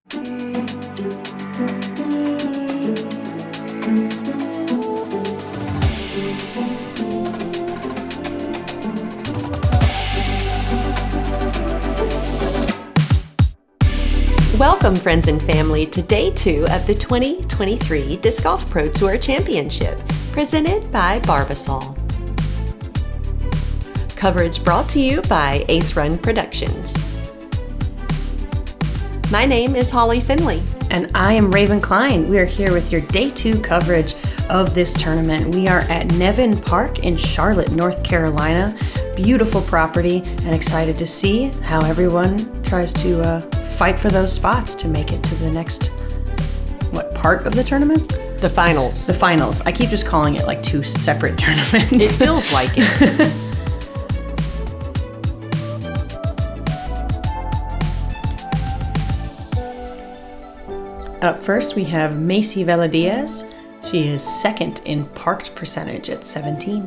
Welcome, friends and family, to Day 2 of the 2023 Disc Golf Pro Tour Championship, presented by Barbasol. Coverage brought to you by Run Productions. My name is Holly Finley. And I am Raven Klein. We are here with your Day 2 coverage of this tournament. We are at Nevin Park in Charlotte, North Carolina. Beautiful property, and excited to see how everyone tries to fight for those spots to make it to the next, part of the tournament? The finals. The finals. I keep just calling it like two separate tournaments. It feels like it. Up first, we have Macie Velediaz. She is second in parked percentage at 17.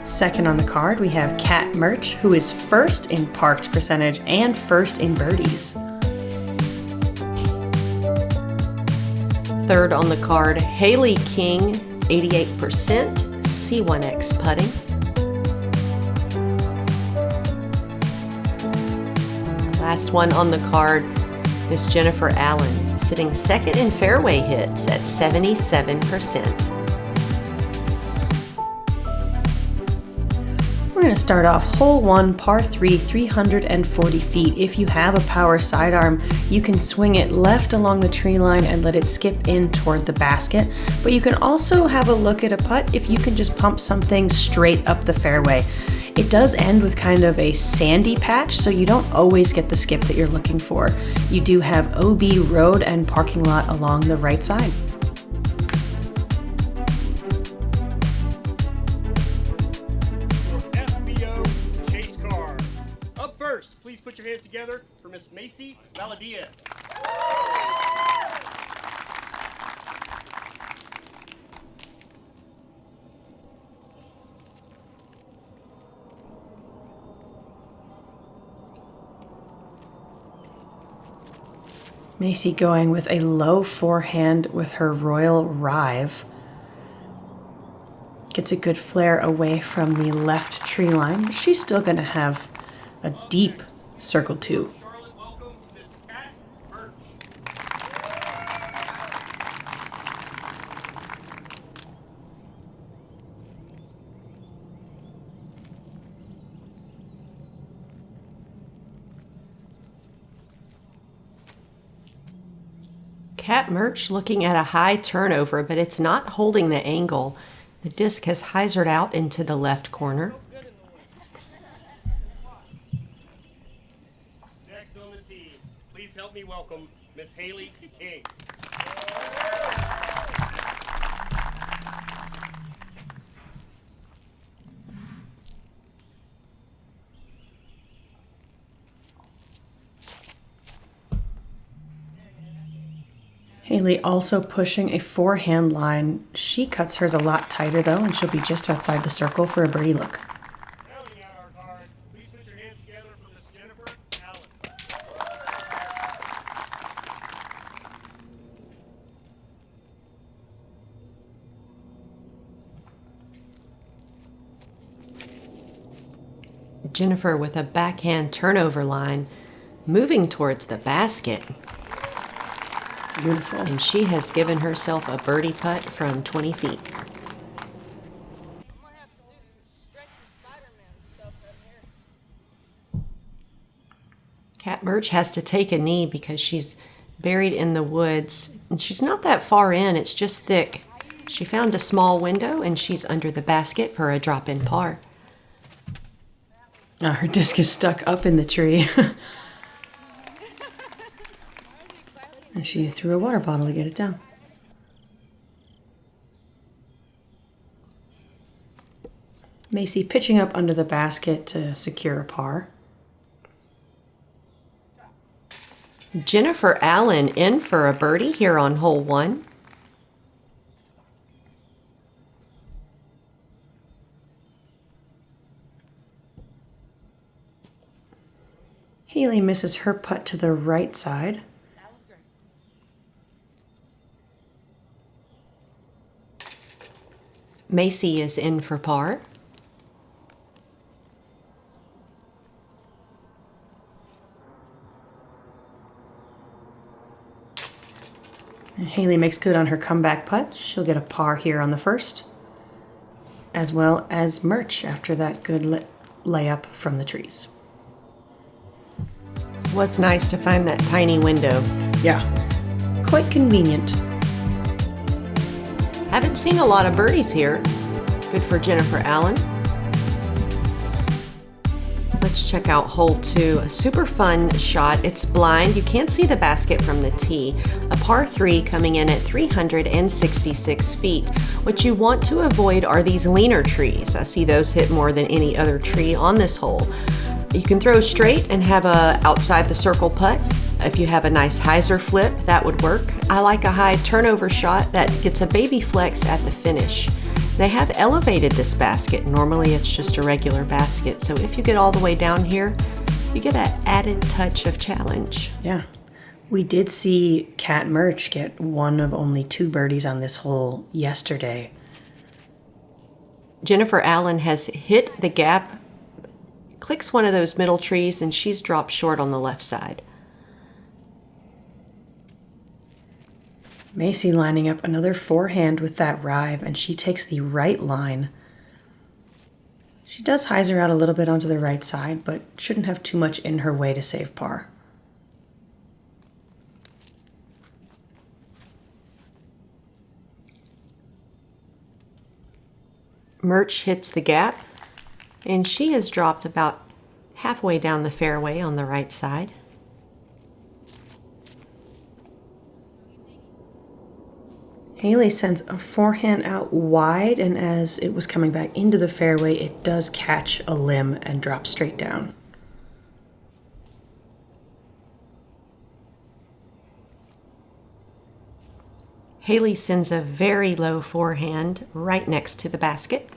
Second on the card, we have Mertsch, who is first in parked percentage and first in birdies. Third on the card, Hailey King, 88%, C1X putting. Last one on the card, Miss Jennifer Allen, sitting second in fairway hits at 77%. We're going to start off hole 1, par 3, 340 feet. If you have a power sidearm, you can swing it left along the tree line and let it skip in toward the basket. But you can also have a look at a putt if you can just pump something straight up the fairway. It does end with kind of a sandy patch, so you don't always get the skip that you're looking for. You do have OB road and parking lot along the right side. Please put your hands together for Miss Macie Velediaz. Macie going with a low forehand with her Royal Rive. Gets a good flare away from the left tree line, but she's still going to have a deep circle 2. Charlotte, welcome Miss Mertsch. Mertsch looking at a high turnover, but it's not holding the angle. The disc has hyzered out into the left corner. Next on the tee, please help me welcome Miss Hailey King. Hailey also pushing a forehand line. She cuts hers a lot tighter though, and she'll be just outside the circle for a birdie look. Rounding out our card, please put your hands together for Miss Jennifer Allen. Jennifer with a backhand turnover line, moving towards the basket. Beautiful. And she has given herself a birdie putt from 20 feet. Mertsch has to take a knee because she's buried in the woods. And she's not that far in, it's just thick. She found a small window and she's under the basket for a drop-in par. Her disc is stuck up in the tree. And she threw a water bottle to get it down. Macie pitching up under the basket to secure a par. Jennifer Allen in for a birdie here on hole 1. Hailey misses her putt to the right side. Macie is in for par. And Hailey makes good on her comeback putt. She'll get a par here on the first, as well as Mertsch after that good layup from the trees. Was nice to find that tiny window. Yeah, quite convenient. Haven't seen a lot of birdies here. Good for Jennifer Allen. Let's check out hole 2. A super fun shot. It's blind. You can't see the basket from the tee. A par 3 coming in at 366 feet. What you want to avoid are these leaner trees. I see those hit more than any other tree on this hole. You can throw straight and have a outside the circle putt. If you have a nice hyzer flip, that would work. I like a high turnover shot that gets a baby flex at the finish. They have elevated this basket. Normally it's just a regular basket. So if you get all the way down here, you get an added touch of challenge. Yeah. We did see Kat Mertsch get one of only 2 birdies on this hole yesterday. Jennifer Allen has hit the gap, clicks one of those middle trees, and she's dropped short on the left side. Macie lining up another forehand with that Dryv, and she takes the right line. She does hyzer out a little bit onto the right side, but shouldn't have too much in her way to save par. Mertsch hits the gap, and she has dropped about halfway down the fairway on the right side. Hailey sends a forehand out wide, and as it was coming back into the fairway, it does catch a limb and drop straight down. Hailey sends a very low forehand right next to the basket.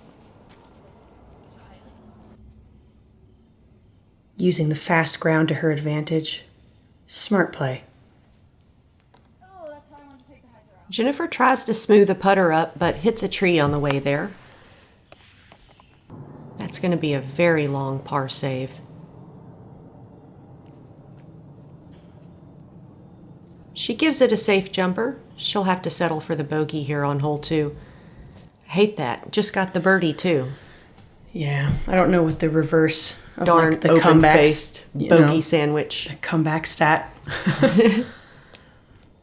Using the fast ground to her advantage. Smart play. Jennifer tries to smooth the putter up, but hits a tree on the way there. That's going to be a very long par save. She gives it a safe jumper. She'll have to settle for the bogey here on hole 2. I hate that. Just got the birdie too. Yeah, I don't know what the reverse of Darn like the comebacks, open-faced bogey sandwich. the comeback stat.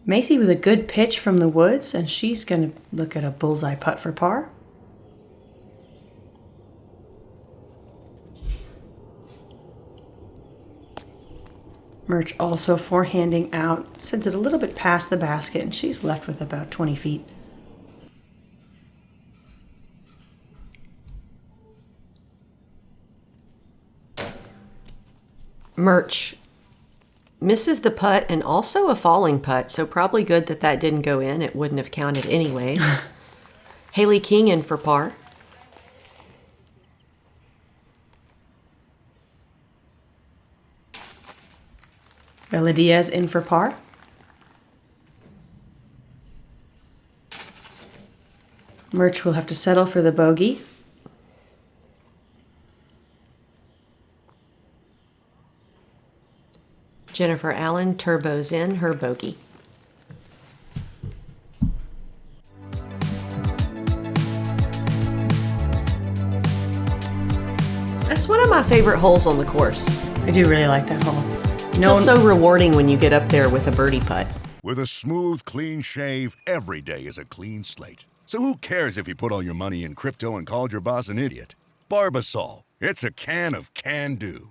Macie with a good pitch from the woods, and she's going to look at a bullseye putt for par. Mertsch also forehanding out, sends it a little bit past the basket, and she's left with about 20 feet. Mertsch misses the putt and also a falling putt, so probably good that that didn't go in. It wouldn't have counted anyways. Hailey King in for par. Velediaz in for par. Mertsch will have to settle for the bogey. Jennifer Allen turbos in her bogey. That's one of my favorite holes on the course. I do really like that hole. It feels so rewarding when you get up there with a birdie putt. With a smooth, clean shave, every day is a clean slate. So who cares if you put all your money in crypto and called your boss an idiot? Barbasol. It's a can of can-do.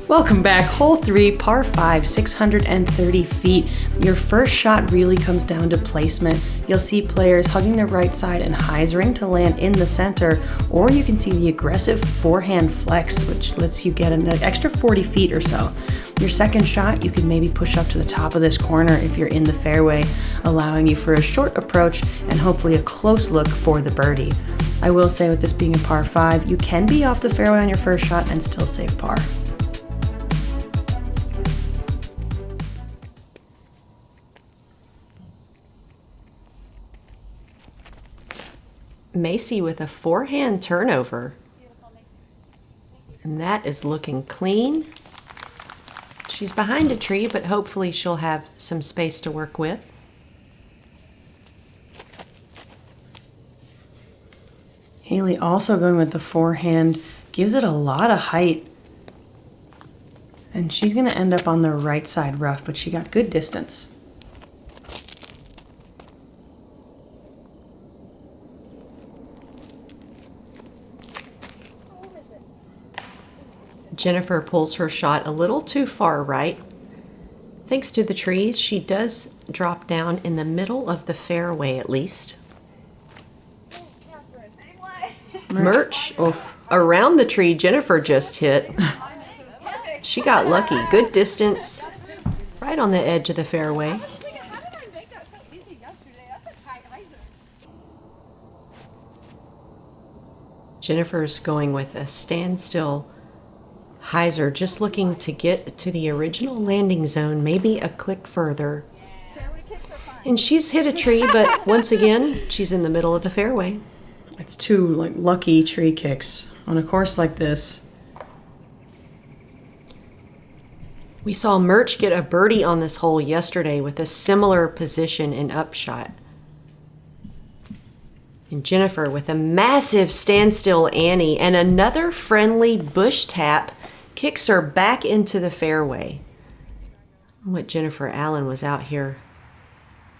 Welcome back. Hole 3, par 5, 630 feet. Your first shot really comes down to placement. You'll see players hugging the right side and hyzering to land in the center, or you can see the aggressive forehand flex, which lets you get an extra 40 feet or so. Your second shot, you can maybe push up to the top of this corner if you're in the fairway, allowing you for a short approach and hopefully a close look for the birdie. I will say with this being a par 5, you can be off the fairway on your first shot and still save par. Macie with a forehand turnover. And that is looking clean. She's behind a tree, but hopefully she'll have some space to work with. Hailey also going with the forehand, gives it a lot of height. And she's going to end up on the right side rough, but she got good distance. Jennifer pulls her shot a little too far right. Thanks to the trees, she does drop down in the middle of the fairway at least. Mertsch around the tree Jennifer just hit. She got lucky. Good distance, right on the edge of the fairway. Jennifer's going with a standstill hyzer, just looking to get to the original landing zone, maybe a click further. And she's hit a tree, but once again, she's in the middle of the fairway. It's two lucky tree kicks on a course like this. We saw Mertsch get a birdie on this hole yesterday with a similar position and upshot. And Jennifer with a massive standstill Annie and another friendly bush tap kicks her back into the fairway. What Jennifer Allen was out here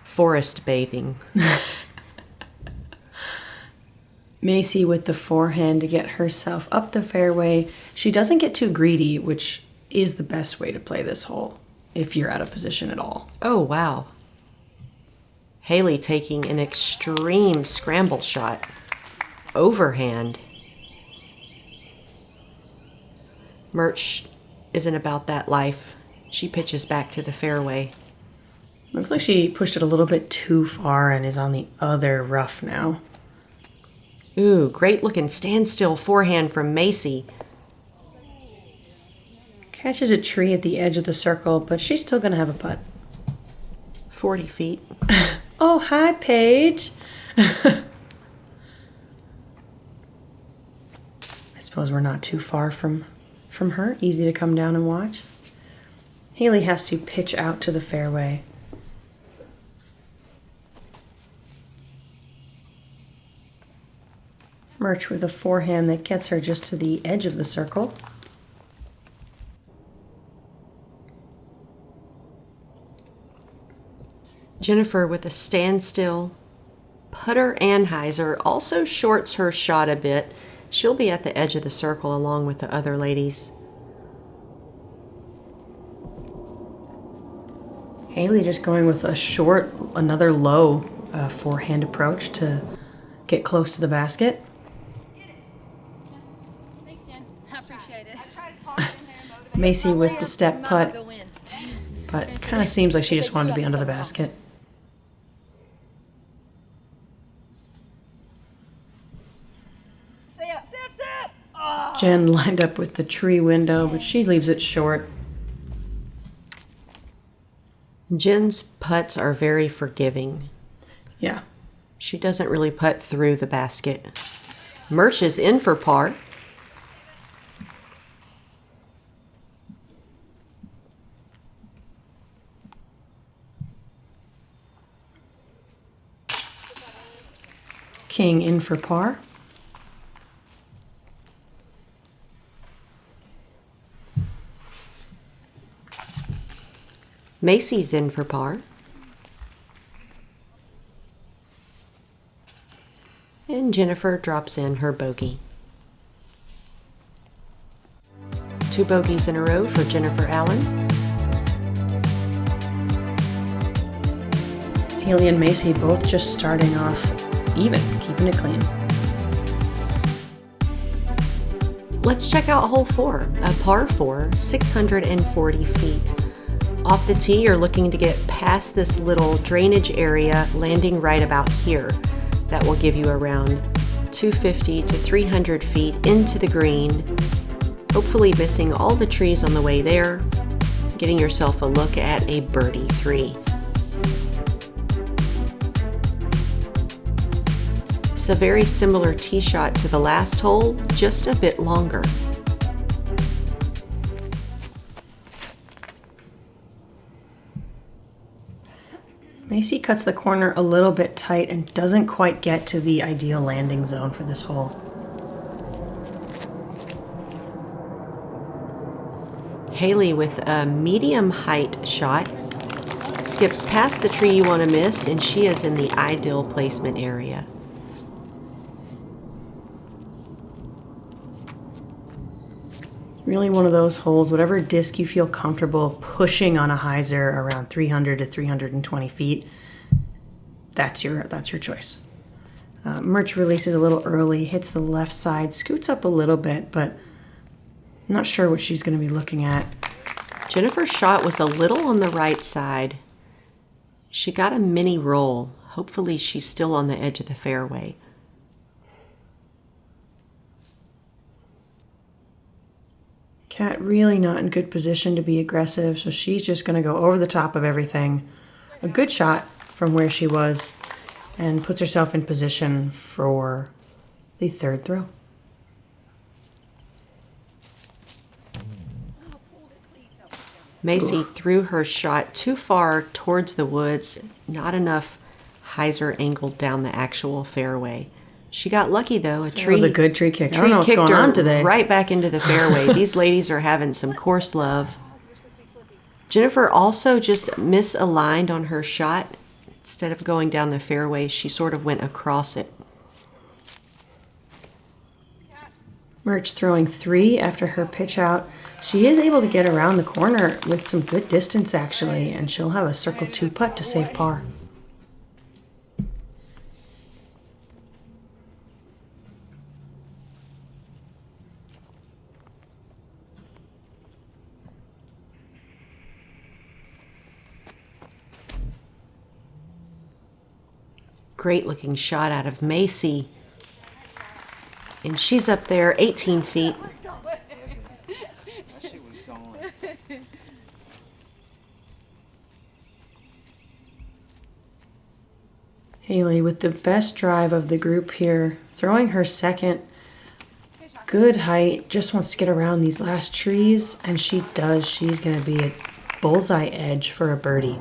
forest bathing. Macie with the forehand to get herself up the fairway. She doesn't get too greedy, which is the best way to play this hole, if you're out of position at all. Oh, wow. Hailey taking an extreme scramble shot. Overhand. Mertsch isn't about that life. She pitches back to the fairway. Looks like she pushed it a little bit too far and is on the other rough now. Ooh, great looking standstill forehand from Macie. Catches a tree at the edge of the circle, but she's still going to have a putt. 40 feet. Oh, hi, Paige. I suppose we're not too far from her. Easy to come down and watch. Hailey has to pitch out to the fairway. Mertsch with a forehand that gets her just to the edge of the circle. Jennifer with a standstill putter and hyzer also shorts her shot a bit. She'll be at the edge of the circle along with the other ladies. Hailey just going with a short, another low forehand approach to get close to the basket. Thanks, Jen. I appreciate it. Macie with the step putt, but kind of seems like she just wanted to be under the basket. Jen lined up with the tree window, but she leaves it short. Jen's putts are very forgiving. Yeah. She doesn't really putt through the basket. Mertsch is in for par. King in for par. Macie's in for par. And Jennifer drops in her bogey. 2 bogeys in a row for Jennifer Allen. Hailey and Macie both just starting off even, keeping it clean. Let's check out hole 4, a par 4, 640 feet. Off the tee, you're looking to get past this little drainage area, landing right about here. That will give you around 250 to 300 feet into the green, hopefully missing all the trees on the way there, getting yourself a look at a birdie 3. It's a very similar tee shot to the last hole, just a bit longer. Macie cuts the corner a little bit tight and doesn't quite get to the ideal landing zone for this hole. Hailey with a medium height shot skips past the tree you want to miss, and she is in the ideal placement area. Really one of those holes, whatever disc you feel comfortable pushing on a hyzer around 300 to 320 feet, that's your choice. Mertsch releases a little early, hits the left side, scoots up a little bit, but I'm not sure what she's going to be looking at. Jennifer's shot was a little on the right side. She got a mini roll. Hopefully she's still on the edge of the fairway. Kat really not in good position to be aggressive, so she's just going to go over the top of everything. A good shot from where she was, and puts herself in position for the third throw. Macie threw her shot too far towards the woods, not enough hyzer angled down the actual fairway. She got lucky though. That was a good tree kick. I don't know what's kicked going her on today. right back into the fairway. These ladies are having some course love. Jennifer also just misaligned on her shot. Instead of going down the fairway, she sort of went across it. Mertsch throwing 3 after her pitch out. She is able to get around the corner with some good distance actually, and she'll have a circle 2 putt to save par. Great looking shot out of Macie. And she's up there 18 feet. Hailey with the best drive of the group here, throwing her second. Good height, just wants to get around these last trees, and she does. She's going to be a bullseye edge for a birdie.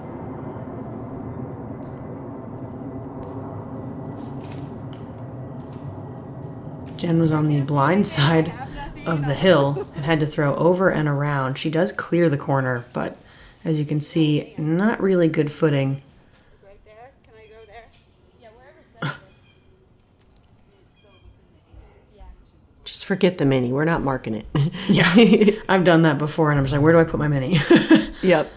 Jen was on the blind side of the hill and had to throw over and around. She does clear the corner, but as you can see, not really good footing. Right there? Can I go there? Yeah, wherever says this. Just forget the mini. We're not marking it. Yeah, I've done that before, and I'm just like, where do I put my mini? Yep.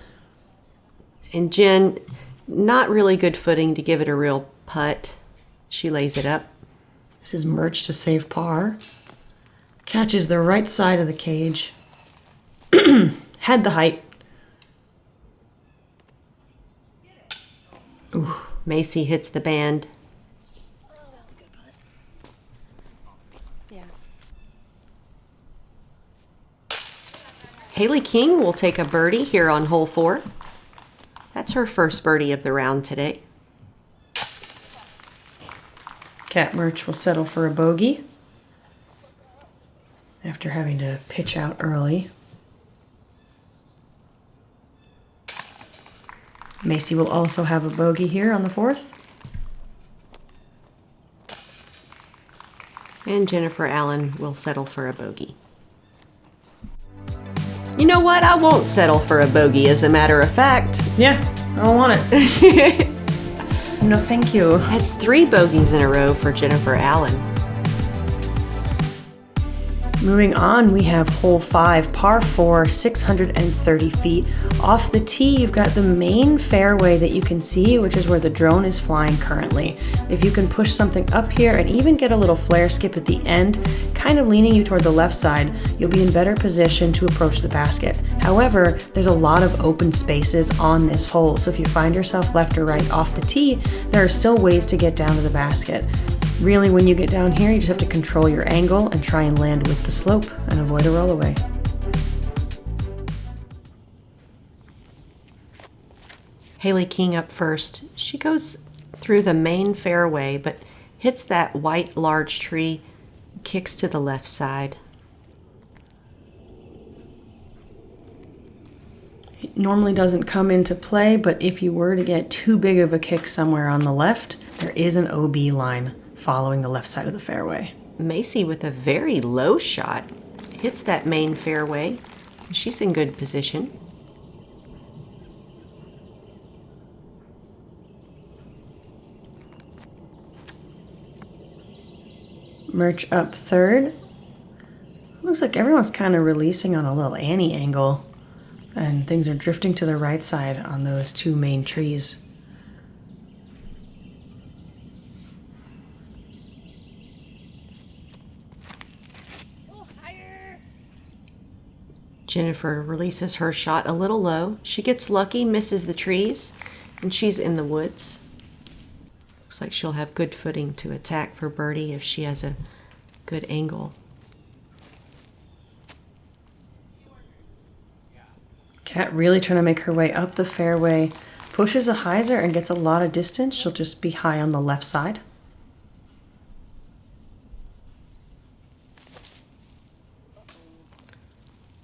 And Jen, not really good footing to give it a real putt. She lays it up. This is Mertsch to save par. Catches the right side of the cage. Had the height. Ooh. Macie hits the band. Oh, that was a good putt. Yeah. Hailey King will take a birdie here on hole 4. That's her first birdie of the round today. Kat Mertsch will settle for a bogey after having to pitch out early. Macie will also have a bogey here on the 4th. And Jennifer Allen will settle for a bogey. You know what? I won't settle for a bogey, as a matter of fact. Yeah, I don't want it. No, thank you. That's 3 bogeys in a row for Jennifer Allen. Moving on, we have hole 5, par 4, 630 feet. Off the tee, you've got the main fairway that you can see, which is where the drone is flying currently. If you can push something up here and even get a little flare skip at the end, kind of leaning you toward the left side, you'll be in better position to approach the basket. However, there's a lot of open spaces on this hole, so if you find yourself left or right off the tee, there are still ways to get down to the basket. Really, when you get down here, you just have to control your angle and try and land with the slope and avoid a rollaway. Hailey King up first. She goes through the main fairway, but hits that white large tree, kicks to the left side. It normally doesn't come into play, but if you were to get too big of a kick somewhere on the left, there is an OB line following the left side of the fairway. Macie with a very low shot hits that main fairway. She's in good position. Mertsch up third. Looks like everyone's kind of releasing on a little Annie angle, and things are drifting to the right side on those two main trees. Jennifer releases her shot a little low. She gets lucky, misses the trees, and she's in the woods. Looks like she'll have good footing to attack for birdie if she has a good angle. Kat really trying to make her way up the fairway. Pushes a hyzer and gets a lot of distance. She'll just be high on the left side.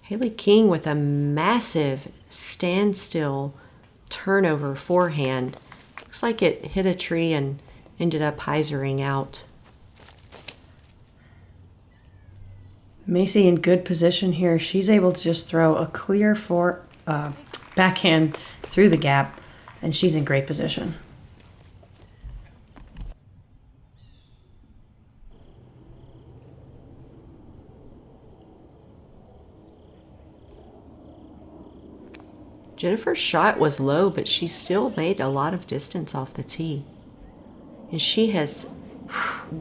Hailey King with a massive standstill turnover forehand. Looks like it hit a tree and ended up hyzering out. Macie in good position here. She's able to just throw a clear backhand through the gap, and she's in great position. Jennifer's shot was low, but she still made a lot of distance off the tee. And she has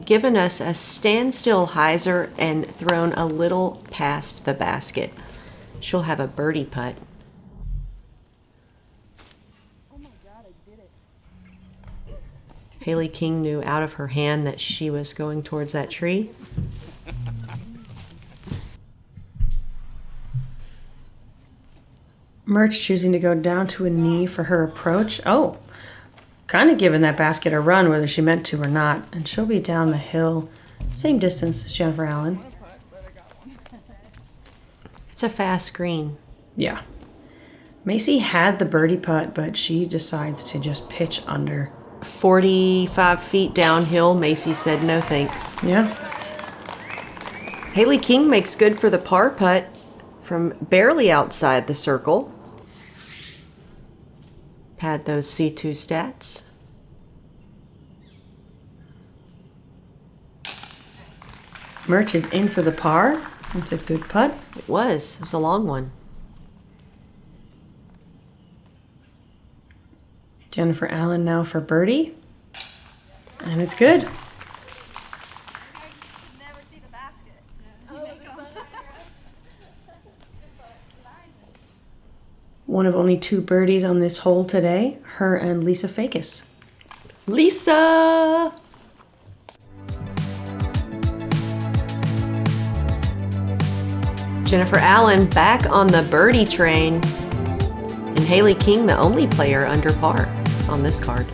given us a standstill hyzer and thrown a little past the basket. She'll have a birdie putt. Hailey King knew out of her hand that she was going towards that tree. Mertsch choosing to go down to a knee for her approach. Oh, kind of giving that basket a run, whether she meant to or not. And she'll be down the hill, same distance as Jennifer Allen. It's a fast green. Yeah. Macie had the birdie putt, but she decides to just pitch under. 45 feet downhill, Macie said no thanks. Yeah. Hailey King makes good for the par putt from barely outside the circle. Pad those C2 stats. Mertsch is in for the par. That's a good putt. It was a long one. Jennifer Allen now for birdie. And it's good. Never see the basket. One of only 2 birdies on this hole today. Her and Lisa Fakis. Lisa! Jennifer Allen back on the birdie train. And Hailey King, the only player under par on this card.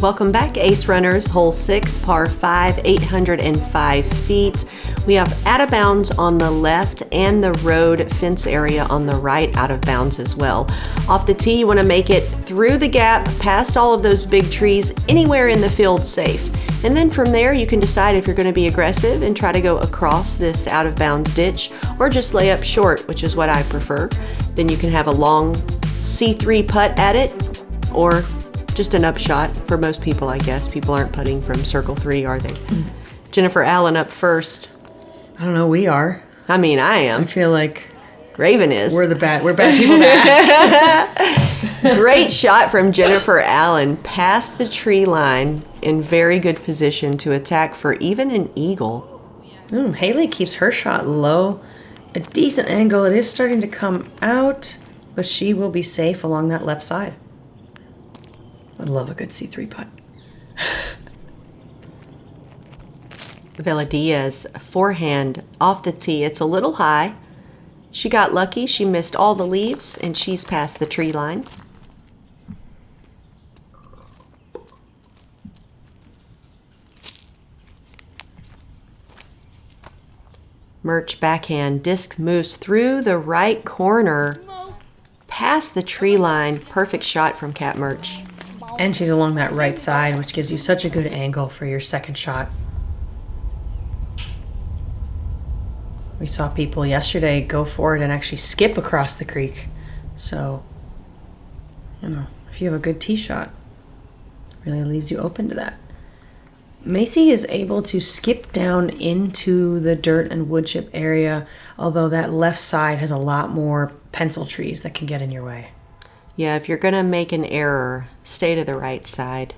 Welcome back, Ace Runners. Hole 6, par 5, 805 feet. We have out of bounds on the left and the road fence area on the right out of bounds as well. Off the tee, you want to make it through the gap, past all of those big trees, anywhere in the field safe. And then from there, you can decide if you're going to be aggressive and try to go across this out of bounds ditch, or just lay up short, which is what I prefer. Then you can have a long C3 putt at it, or just an upshot for most people, I guess. People aren't putting from circle 3, are they? Jennifer Allen up first. I don't know, we are. I mean, I am. I feel like Raven is. we're bad people to ask. Great shot from Jennifer Allen past the tree line in very good position to attack for even an eagle. Hailey keeps her shot low. A decent angle. It is starting to come out, but she will be safe along that left side. I love a good C3 putt. Velediaz, forehand off the tee. It's a little high. She got lucky. She missed all the leaves, and she's past the tree line. Mertsch backhand. Disc moves through the right corner, past the tree line. Perfect shot from Cat Mertsch. And she's along that right side, which gives you such a good angle for your second shot. We saw people yesterday go for it and actually skip across the creek. So, if you have a good tee shot, it really leaves you open to that. Macie is able to skip down into the dirt and wood chip area, although that left side has a lot more pencil trees that can get in your way. Yeah, if you're going to make an error, stay to the right side.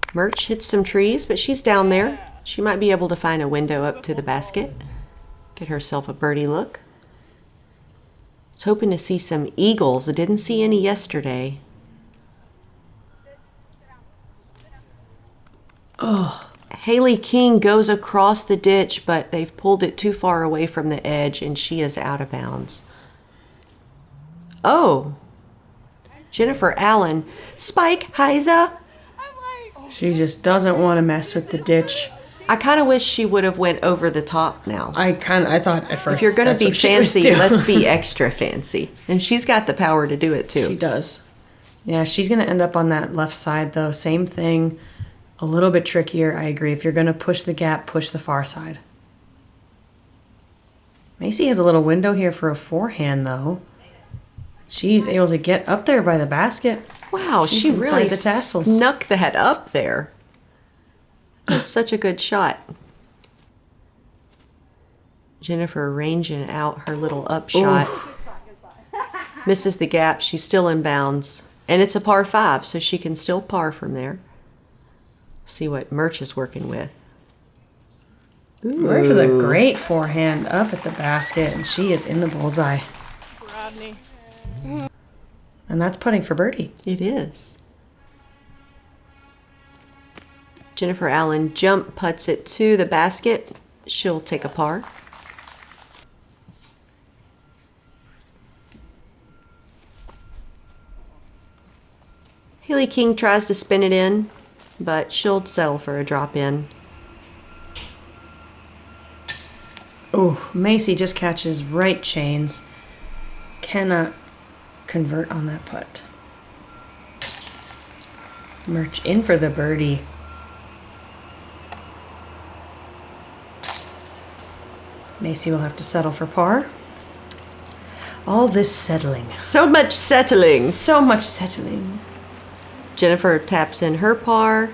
Mertsch hits some trees, but she's down there. She might be able to find a window up to the basket. Get herself a birdie look. I was hoping to see some eagles. I didn't see any yesterday. Oh, Hailey King goes across the ditch, but they've pulled it too far away from the edge, and she is out of bounds. Oh, Jennifer Allen. Spike, Heiza. she just doesn't want to mess with the ditch. I kind of wish she would have went over the top now. I thought at first, If you're going to that's be what she was fancy, doing. let's be extra fancy. And she's got the power to do it She too. does. Yeah, she's going to end up on that left side, though. Same thing. A little bit trickier, I agree. If you're going to push the gap, push the far side. Macie has a little window here for a forehand, though. She's able to get up there by the basket. Wow, She's she inside really the tassels. snuck that up there. That's such a good shot. Jennifer arranging out her little up shot. Misses the gap. She's still in bounds. And it's a par 5, so she can still par from there. See what Mertsch is working with. Mertsch with a great forehand up at the basket, and she is in the bullseye. Rodney. And that's putting for birdie. It is. Jennifer Allen jump putts it to the basket. She'll take a par. Hailey King tries to spin it in, but she'll settle for a drop in. Oh, Macie just catches right chains. Cannot convert on that putt. Mertsch in for the birdie. Macie will have to settle for par. All this settling. So much settling. So much settling. Jennifer taps in her par,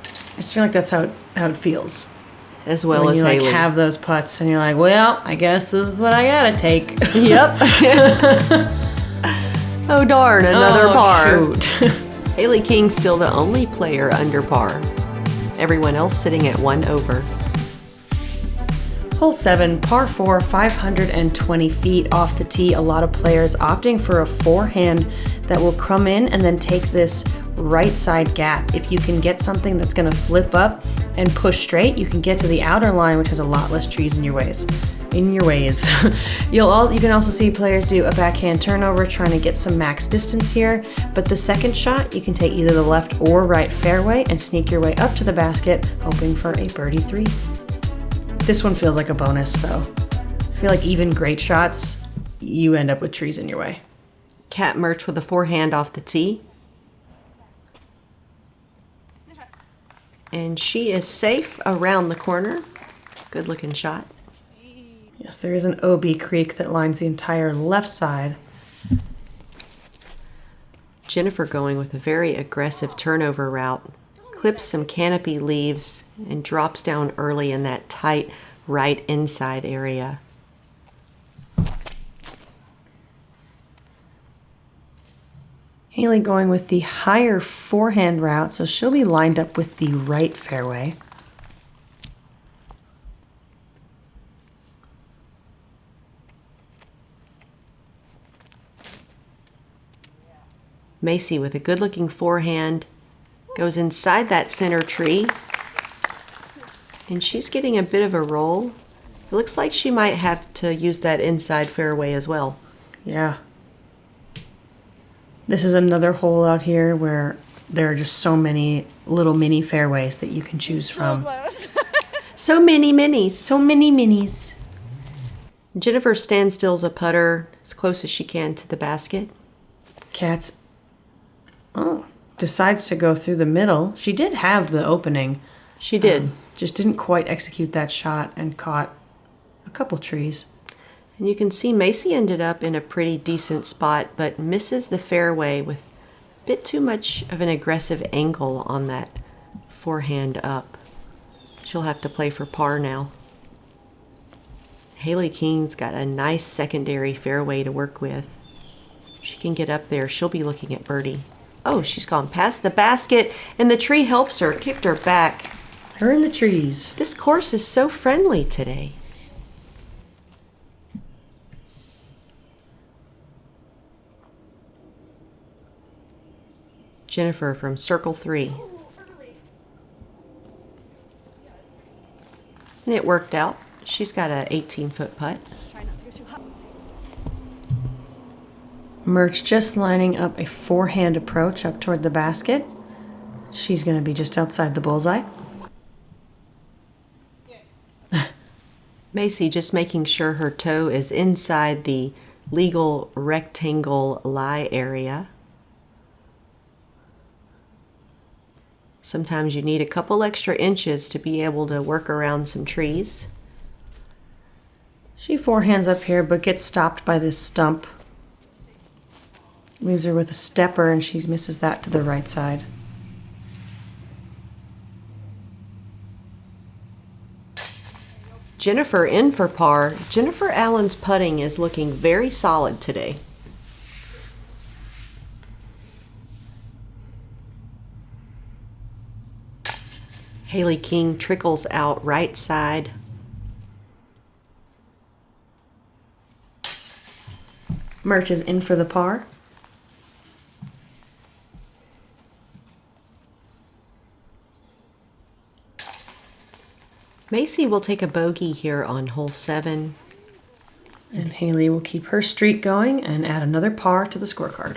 I just feel like that's how it feels. as well when as you Hailey. have those putts and you're like, well, I guess this is what I gotta take. Yep. Oh darn, another par. Shoot. Hailey King still the only player under par. Everyone else sitting at 1 over. Hole 7, par 4, 520 feet off the tee. A lot of players opting for a forehand that will come in and then take this right side gap. If you can get something that's going to flip up, and push straight, you can get to the outer line, which has a lot less trees in your ways. You can also see players do a backhand turnover trying to get some max distance here, but the second shot, you can take either the left or right fairway and sneak your way up to the basket, hoping for a birdie 3. This one feels like a bonus though. I feel like even great shots, you end up with trees in your way. Kat Mertsch with a forehand off the tee. And she is safe around the corner. Good looking shot. Yes, there is an OB creek that lines the entire left side. Jennifer going with a very aggressive turnover route. Clips some canopy leaves and drops down early in that tight right inside area. Hailey going with the higher forehand route, so she'll be lined up with the right fairway. Macie with a good looking forehand goes inside that center tree, and she's getting a bit of a roll. It looks like she might have to use that inside fairway as well. Yeah. This is another hole out here where there are just so many little mini fairways that you can choose from. So many minis. So many minis. Jennifer stands still's a putter as close as she can to the basket. Kat's decides to go through the middle. She did have the opening. She did. Just didn't quite execute that shot and caught a couple trees. And you can see Macie ended up in a pretty decent spot, but misses the fairway with a bit too much of an aggressive angle on that forehand up. She'll have to play for par now. Hailey King's got a nice secondary fairway to work with. If she can get up there, she'll be looking at birdie. Oh, she's gone past the basket, and the tree helps her, kicked her back. Her in the trees. This course is so friendly today. Jennifer from circle 3. And it worked out. She's got a 18-foot putt. Mertsch just lining up a forehand approach up toward the basket. She's going to be just outside the bullseye. Macie just making sure her toe is inside the legal rectangle lie area. Sometimes you need a couple extra inches to be able to work around some trees. She forehands up here, but gets stopped by this stump. Leaves her with a stepper, and she misses that to the right side. Jennifer in for par. Jennifer Allen's putting is looking very solid today. Hailey King trickles out right side. Mertsch is in for the par. Macie will take a bogey here on hole 7. And Hailey will keep her streak going and add another par to the scorecard.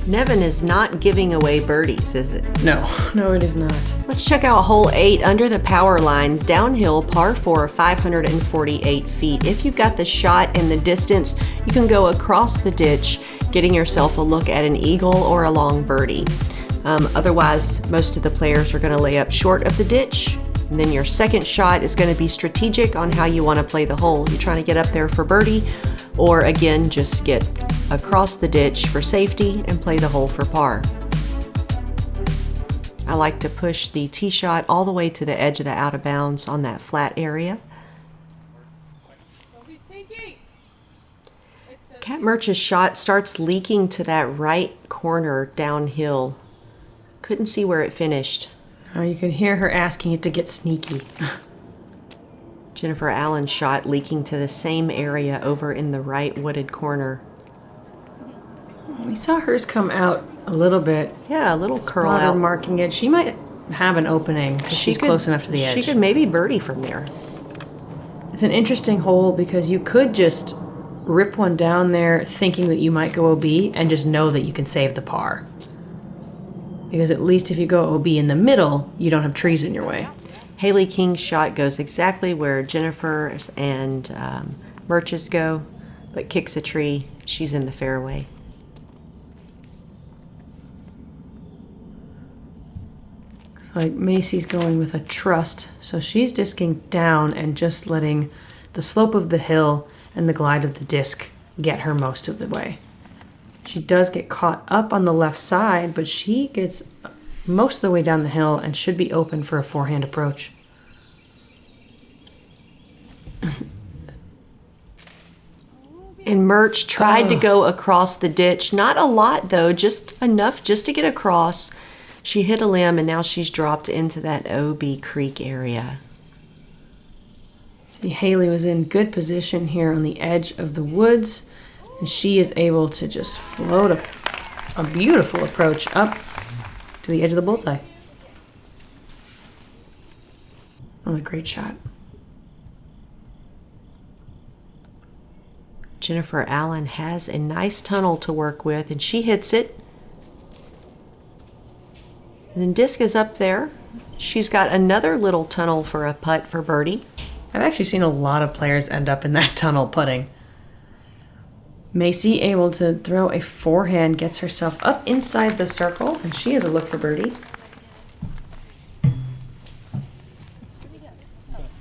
Nevin is not giving away birdies, is it? No, it is not. Let's check out hole 8 under the power lines, downhill, par 4, 548 feet. If you've got the shot and the distance, you can go across the ditch, getting yourself a look at an eagle or a long birdie. Otherwise, most of the players are going to lay up short of the ditch, and then your second shot is going to be strategic on how you want to play the hole. You're trying to get up there for birdie, or again, just get across the ditch for safety and play the hole for par. I like to push the tee shot all the way to the edge of the out of bounds on that flat area. Kat Mertsch's shot starts leaking to that right corner downhill. Couldn't see where it finished. Oh, you can hear her asking it to get sneaky. Jennifer Allen's shot leaking to the same area over in the right wooded corner. We saw hers come out a little bit. Yeah, a little curl Spotter out. marking it. She might have an opening. She's close enough to the edge. She could maybe birdie from there. It's an interesting hole because you could just rip one down there thinking that you might go OB and just know that you can save the par. Because at least if you go OB in the middle, you don't have trees in your way. Hailey King's shot goes exactly where Jennifer's and Mertsch's go, but kicks a tree. She's in the fairway. Looks like Macie's going with a trust, so she's disking down and just letting the slope of the hill and the glide of the disc get her most of the way. She does get caught up on the left side, but she gets most of the way down the hill and should be open for a forehand approach. And Mertsch tried to go across the ditch. Not a lot, though, just enough just to get across. She hit a limb, and now she's dropped into that OB Creek area. See, Hailey was in good position here on the edge of the woods, and she is able to just float a beautiful approach up to the edge of the bullseye. Oh, a great shot. Jennifer Allen has a nice tunnel to work with, and she hits it. And then disc is up there. She's got another little tunnel for a putt for birdie. I've actually seen a lot of players end up in that tunnel putting. Macie able to throw a forehand, gets herself up inside the circle, and she has a look for birdie.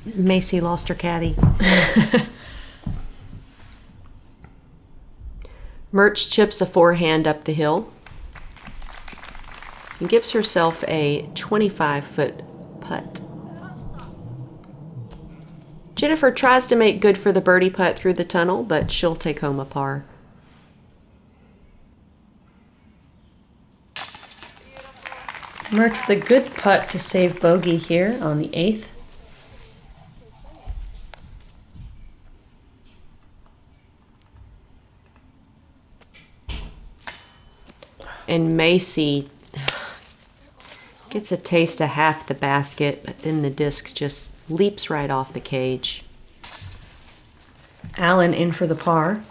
Macie lost her caddy. Mertsch chips a forehand up the hill and gives herself a 25-foot putt. Jennifer tries to make good for the birdie putt through the tunnel, but she'll take home a par. Mertsch with a good putt to save bogey here on the 8th. And Macie gets a taste of half the basket, but then the disc just leaps right off the cage. Allen in for the par.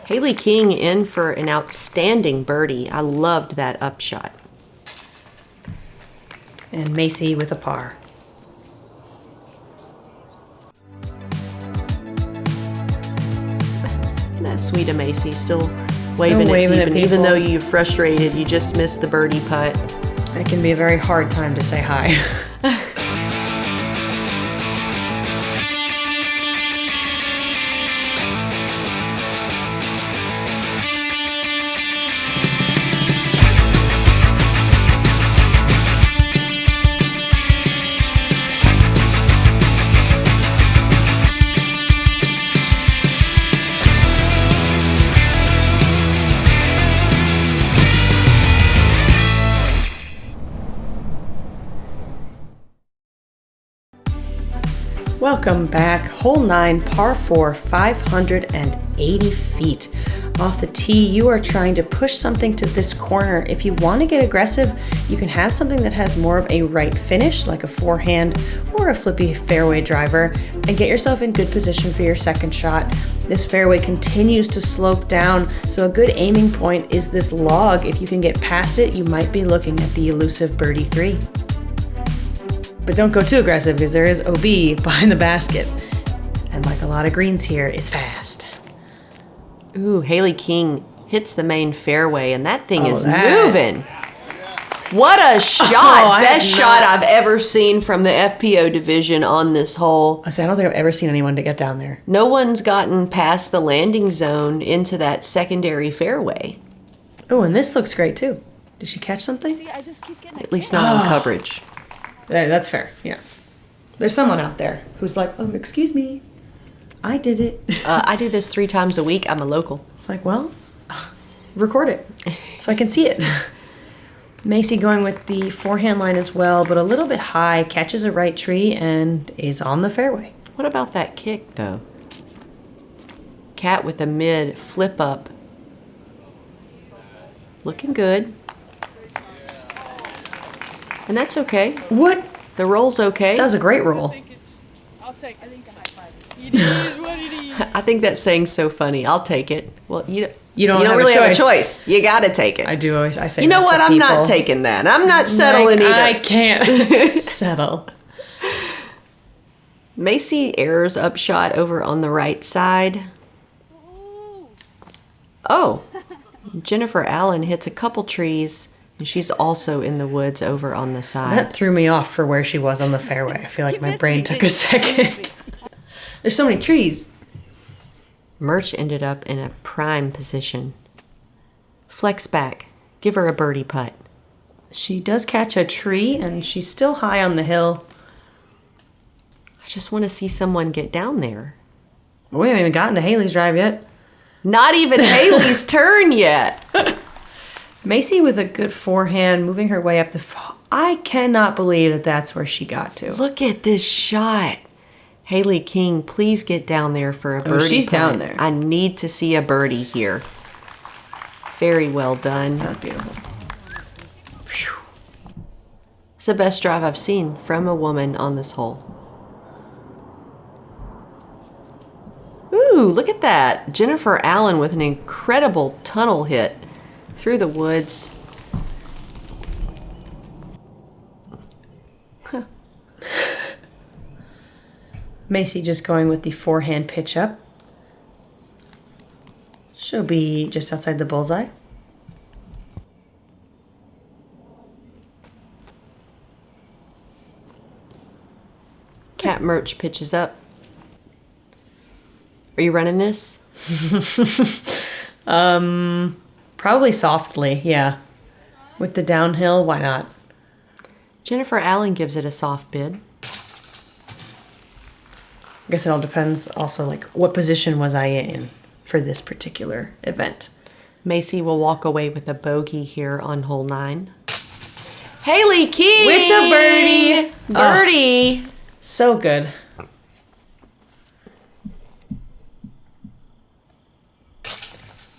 Hailey King in for an outstanding birdie. I loved that upshot. And Macie with a par. That's sweet of Macie, still waving at people. Even though you're frustrated, you just missed the birdie putt. It can be a very hard time to say hi. Welcome back. Hole 9, par 4, 580 feet. Off the tee, you are trying to push something to this corner. If you want to get aggressive, you can have something that has more of a right finish, like a forehand or a flippy fairway driver, and get yourself in good position for your second shot. This fairway continues to slope down, so a good aiming point is this log. If you can get past it, you might be looking at the elusive birdie 3. But don't go too aggressive because there is OB behind the basket. And like a lot of greens here, is fast. Ooh, Hailey King hits the main fairway, and that thing is moving. What a shot! Best shot I've ever seen from the FPO division on this hole. I don't think I've ever seen anyone to get down there. No one's gotten past the landing zone into that secondary fairway. Oh, and this looks great too. Did she catch something? See, I just keep getting At least not on coverage. That's fair, yeah. There's someone out there who's like, excuse me, I did it. I do this 3 times a week. I'm a local. It's like, well, record it so I can see it. Macie going with the forehand line as well, but a little bit high, catches a right tree, and is on the fairway. What about that kick, though? Cat with a mid flip up. Looking good. And that's okay. What? The roll's okay. That was a great roll. I think a high five. It is what it is. I think that saying's so funny. I'll take it. Well, you don't have really a have a choice. choice. You got to take it. I say You know that what? to I'm not people. taking that. I'm not settling either. I can't settle. Macie errors upshot over on the right side. Oh, Jennifer Allen hits a couple trees, and she's also in the woods over on the side. That threw me off for where she was on the fairway. I feel like my brain took a second. There's so many trees. Mertsch ended up in a prime position. Flex back. Give her a birdie putt. She does catch a tree, and she's still high on the hill. I just want to see someone get down there. We haven't even gotten to Hailey's drive yet. Not even Hailey's turn yet. Macie with a good forehand, moving her way up the... I cannot believe that that's where she got to. Look at this shot. Hailey King, please get down there for a birdie. She's putt. down there. I need to see a birdie here. Very well done. That was beautiful. Phew. It's the best drive I've seen from a woman on this hole. Ooh, look at that. Jennifer Allen with an incredible tunnel hit through the woods. Huh. Macie just going with the forehand pitch up. She'll be just outside the bullseye. Cat Mertsch pitches up. Are you running this? Probably softly, yeah. With the downhill, why not? Jennifer Allen gives it a soft bid. I guess it all depends also, like, what position was I in for this particular event? Macie will walk away with a bogey here on hole 9. Hailey King! With the birdie! Birdie! So good.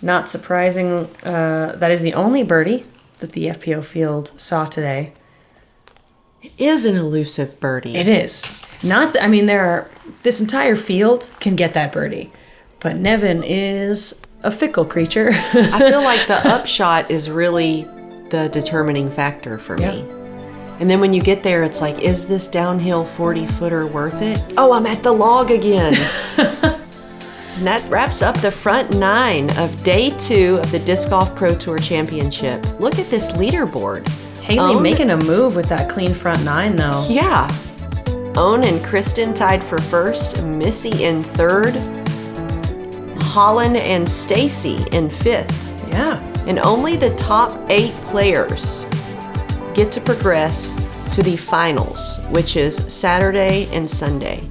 Not surprising, that is the only birdie that the FPO field saw today. It is an elusive birdie. It is. This entire field can get that birdie, but Nevin is a fickle creature. I feel like the upshot is really the determining factor for me. And then when you get there, it's like, is this downhill 40-footer worth it? Oh, I'm at the log again. And that wraps up the front 9 of day 2 of the Disc Golf Pro Tour Championship. Look at this leaderboard. Hailey making a move with that clean front 9, though. Yeah. Owen and Kristen tied for first, Missy in third, Holland and Stacy in 5th. Yeah. And only the top 8 players get to progress to the finals, which is Saturday and Sunday.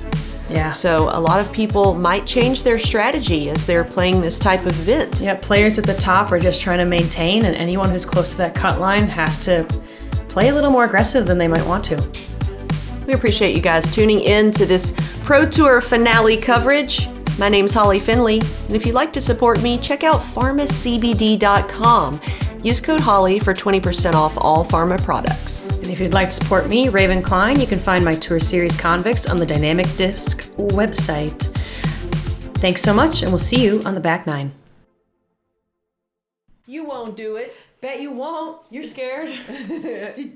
Yeah. So a lot of people might change their strategy as they're playing this type of event. Yeah, players at the top are just trying to maintain, and anyone who's close to that cut line has to play a little more aggressive than they might want to. We appreciate you guys tuning in to this Pro Tour finale coverage. My name's Holly Finley, and if you'd like to support me, check out pharmacbd.com. Use code HOLLY for 20% off all pharma products. And if you'd like to support me, Raven Klein, you can find my tour series Convicts on the Dynamic Disc website. Thanks so much, and we'll see you on the back 9. You won't do it. Bet you won't. You're scared.